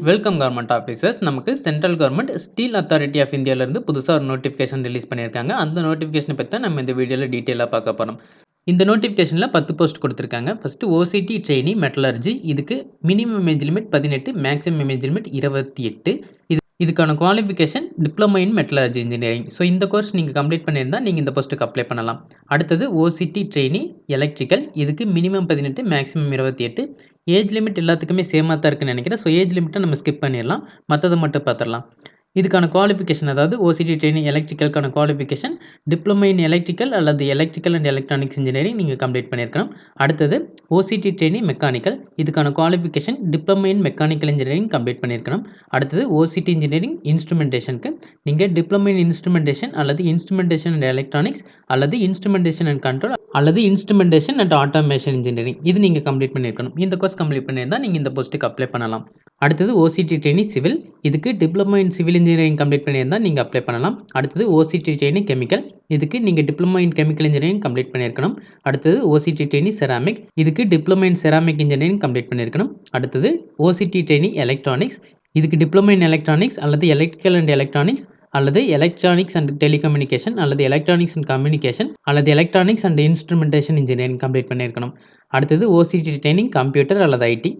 Welcome government officers. நமக்கு central government steel authority of இந்தியாவிலேருந்து புதுசாக ஒரு நோட்டிஃபிகேஷன் ரிலீஸ் பண்ணியிருக்காங்க. அந்த நோட்டிஃபிகேஷனை பற்றி தான் நம்ம இந்த வீடியோவில் டீட்டெயிலாக பார்க்க போகிறோம். இந்த நோட்டிஃபிகேஷனில் 10 போஸ்ட் கொடுத்துருக்காங்க. First OCT trainee metallurgy. இதுக்கு minimum age limit 18, maximum age limit 28. இதுக்கான qualification diploma in metallurgy engineering. So இந்த கோர்ஸ் நீங்கள் கம்ப்ளீட் பண்ணியிருந்தால் நீங்கள் இந்த போஸ்ட்டுக்கு அப்ளை பண்ணலாம். அடுத்தது ஓசிடி ட்ரெயினி எலக்ட்ரிக்கல். இதுக்கு மினிமம் 18, மேக்ஸிமம் 28. ஏஜ் லிமிட் எல்லாத்துக்குமே சேமாக தான் இருக்குன்னு நினைக்கிறேன். ஸோ ஏஜ் லிமிட்டை நம்ம ஸ்கிப் பண்ணிடலாம், மற்றதை மட்டும் பார்த்துடலாம். இதுக்கான குவாலிஃபிகேஷன், அதாவது ஓசிடி ட்ரெயினிங் எலக்ட்ரிக்கலுக்கான குவாலிஃபிகேஷன் டிப்ளமோ இன் எலக்ட்ரிக்கல் அல்லது எலக்ட்ரிக்கல் அண்ட் எலக்ட்ரானிக்ஸ் இன்ஜினியரிங் நீங்கள் கம்ப்ளீட் பண்ணியிருக்கணும். அடுத்தது ஓசிடி ட்ரெயினிங் மெக்கானிக்கல். இதுக்கான qualification diploma in mechanical engineering complete பண்ணியிருக்கணும். அடுத்தது ஓசிடி இன்ஜினியரிங் இன்ஸ்ட்ருமெண்டேஷனுக்கு நீங்கள் டிப்ளமோ இன் இன்ஸ்ட்ருமெண்டேஷன் அல்லது இன்ஸ்ட்ருமெண்டேஷன் அண்ட் எலக்ட்ரானிக்ஸ் அல்லது இன்ஸ்ட்ருமெண்டேஷன் அண்ட் கண்ட்ரோல் அல்லது இன்ஸ்ட்ருமெண்டேஷன் அண்ட் ஆட்டோமேஷன் இன்ஜினியரிங் இது நீங்கள் கம்ப்ளீட் பண்ணியிருக்கணும். இந்த கோர்ஸ் கம்ப்ளீட் பண்ணியிருந்தால் நீங்கள் இந்த போஸ்ட்டுக்கு அப்ளை பண்ணலாம். அடுத்தது ஓசிடி ட்ரெயினிங் சிவில். இதுக்கு diploma in civil engineering complete பண்ணியிருந்தால் நீங்கள் அப்ளை பண்ணலாம். அடுத்தது ஓசிடி ட்ரெயினிங் கெமிக்கல். இதுக்கு நீங்கள் diploma in chemical engineering complete பண்ணியிருக்கணும். அடுத்தது ஓசிடி ட்ரெயினிங் செராமிக். இதுக்கு டிப்ளமோ இன் செராமிக் இன்ஜினியரிங் கம்ப்ளீட் பண்ணியிருக்கணும். அடுத்தது ஓசிடி ட்ரெயினிங் எலக்ட்ரானிக்ஸ். இதுக்கு டிப்ளமோ இன் எலக்ட்ரானிக்ஸ் அல்லது எலக்ட்ரிக்கல் அண்ட் எலக்ட்ரானிக்ஸ் அல்லது எலக்ட்ரானிக்ஸ் அண்ட் டெலிகம்யூனிகேஷன் அல்லது எலக்ட்ரானிக்ஸ் அண்ட் கம்யூனிகேஷன் அல்லது electronics and instrumentation engineering complete பண்ணியிருக்கணும். அடுத்தது ஓசிடி ட்ரெயினிங் கம்ப்யூட்டர் அல்லது ஐடி.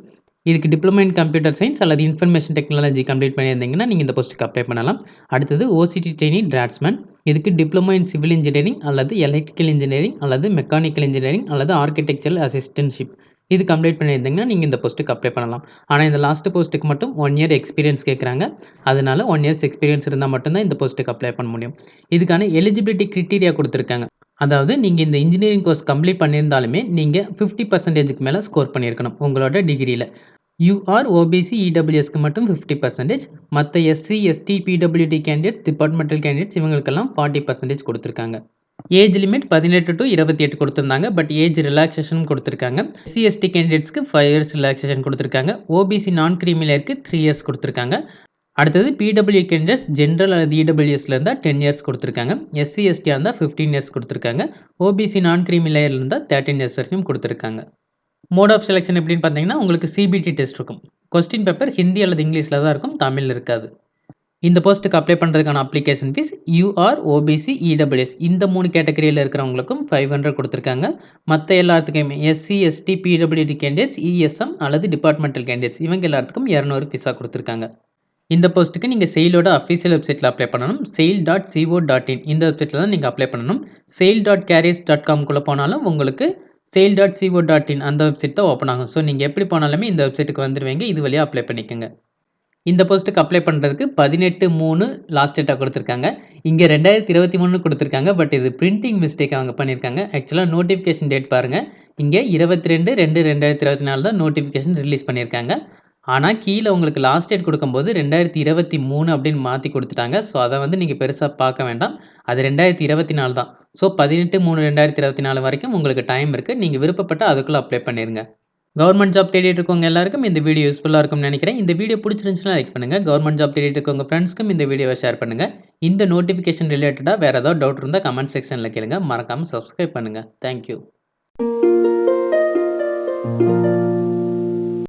இதுக்கு டிப்ளமோ இன் கம்ப்யூட்டர் சயின்ஸ் அல்லது இன்ஃபர்மேஷன் டெக்னாலஜி கம்ப்ளீட் பண்ணியிருந்தீங்கன்னா நீங்கள் இந்த போஸ்ட்டுக்கு அப்ளை பண்ணலாம். அடுத்தது ஓசிடி ட்ரெயினிங் டிராஃப்ட்ஸ்மேன். இதுக்கு டிப்ளமோ இன் சிவில் இன்ஜினியரிங் அல்லது எலக்ட்ரிக்கல் இன்ஜினியரிங் அல்லது மெக்கானிக்கல் இன்ஜினியரிங் அல்லது ஆர்கிடெக்சரல் அசிஸ்டன்ட்ஷிப் இது கம்ப்ளீட் பண்ணியிருந்தீங்கன்னா நீங்கள் இந்த போஸ்ட்டுக்கு அப்ளை பண்ணலாம். ஆனால் இந்த லாஸ்ட் போஸ்ட்டுக்கு மட்டும் 1 இயர் எக்ஸ்பீரியன்ஸ் கேட்குறாங்க. அதனால 1 இயர்ஸ் எக்ஸ்பீரியன்ஸ் இருந்தால் மட்டும்தான் இந்த போஸ்ட்டுக்கு அப்ளை பண்ண முடியும். இதுக்கான எலிஜிபிலிட்டி கிரிட்டீரியா கொடுத்துருக்காங்க. அதாவது நீங்கள் இந்த இன்ஜினியரிங் கோர்ஸ் கம்ப்ளீட் பண்ணியிருந்தாலுமே நீங்கள் 50% மேலே ஸ்கோர் பண்ணியிருக்கணும் உங்களோட டிகிரியில். யூஆர் ஓபிசி இடபிள்யூஎஸ்க்கு மட்டும் 50%, மற்ற SC ST PWD candidate departmental candidates இவங்களுக்கெல்லாம் 40% கொடுத்துருக்காங்க. ஏஜ் லிமிட் 18 to 28 கொடுத்துருந்தாங்க. பட் ஏஜ் ரிலாக்ஸேஷனும் கொடுத்துருக்காங்க. எஸ்சி எஸ்டி கேண்டிடேட்ஸ்க்கு 5 years ரிலாக்ஸேஷன் கொடுத்துருக்காங்க. ஓபிசி நான் கிரீமிலேருக்கு 3 years கொடுத்துருக்காங்க. அடுத்தது பிடபிள்யூ கேண்டிடேட்ஸ் ஜென்ரல் அல்லது இடபிள்யூஎஸ்ல இருந்தால் 10 years கொடுத்துருக்காங்க. எஸ்சி எஸ்டியாக இருந்தால் 15 years கொடுத்துருக்காங்க. ஓபிசி நான் கிரீமி லேயரில் இருந்தால் 13 years வரைக்கும் கொடுத்துருக்காங்க. மோட் ஆஃப் செலெக்ஷன் எப்படின்னு பார்த்தீங்கன்னா உங்களுக்கு சிபிடி டெஸ்ட் இருக்கும். கொஸ்டின் பேப்பர் ஹிந்தி அல்லது இங்கிலீஷில் தான் இருக்கும், தமிழ் இருக்காது. இந்த போஸ்ட்டுக்கு அப்ளை பண்ணுறதுக்கான application fees UR OBC EWS இந்த 3 கேட்டகரியில் இருக்கிறவங்களுக்கும் 500 கொடுத்துருக்காங்க. மற்ற எல்லாத்துக்குமே SC ST PWD candidates ESM அல்லது டிபார்ட்மெண்டல் கேண்டிடேட்ஸ் இவங்க எல்லாத்துக்கும் 200 ஃபீஸாக கொடுத்துருக்காங்க. இந்த போஸ்ட்டுக்கு நீங்கள் செயிலோட அஃபீஷியல் வெப்சைட்டில் அப்ளை பண்ணணும். sail.co.in இந்த வெப்சைட்டில் தான் நீங்கள் அப்ளை பண்ணணும். sail.careers.com போனாலும் உங்களுக்கு sail.co.in அந்த வெப்சைட் தான் ஓப்பன் ஆகும். ஸோ நீங்கள் எப்படி போனாலுமே இந்த வெப்சைட்டுக்கு வந்துடுவீங்க. இது வழியாக அப்ளை பண்ணிக்கோங்க. இந்த போஸ்ட்டுக்கு அப்ளை பண்ணுறதுக்கு 18/3 லாஸ்ட் டேட்டாக கொடுத்துருக்காங்க. இங்கே 2023 கொடுத்துருக்காங்க. பட் இது பிரிண்டிங் மிஸ்டேக் அவங்க பண்ணியிருக்காங்க. ஆக்சுவலாக நோட்டிஃபிகேஷன் டேட் பாருங்கள், இங்கே 22/2/2024 தான் நோட்டிஃபிகேஷன் ரிலீஸ் பண்ணியிருக்காங்க. ஆனால் கீழே உங்களுக்கு லாஸ்ட் டேட் கொடுக்கும்போது 2023 அப்படின்னு மாற்றி கொடுத்துட்டாங்க. ஸோ அதை நீங்கள் பெருசாக பார்க்க வேண்டாம். அது 2024 தான். ஸோ 18/3/2024 வரைக்கும் உங்களுக்கு டைம் இருக்குது. நீங்கள் விருப்பப்பட்ட அதுக்குள்ளே அப்ளை பண்ணிடுங்க. கவர்மெண்ட் ஜாப் தேடிட்டு இருக்கவங்க எல்லாருக்கும் இந்த வீடியோ யூஸ்ஃபுல்லாக இருக்கும்னு நினைக்கிறேன். இந்த வீடியோ பிடிச்சிருந்துச்சுன்னா லைக் பண்ணுங்கள். கவர்மெண்ட் ஜாப் தேடிட்டு இருக்கவங்க ஃப்ரெண்ட்ஸ்க்கும் இந்த வீடியோவை ஷேர் பண்ணுங்கள். இந்த நோட்டிஃபிகேஷன் ரிலேட்டடாக வேறு ஏதாவது டவுட் இருந்தால் கமெண்ட் செக்ஷனில் கேளுங்க. மறக்காமல் சப்ஸ்கிரைப் பண்ணுங்கள். தேங்க்யூ.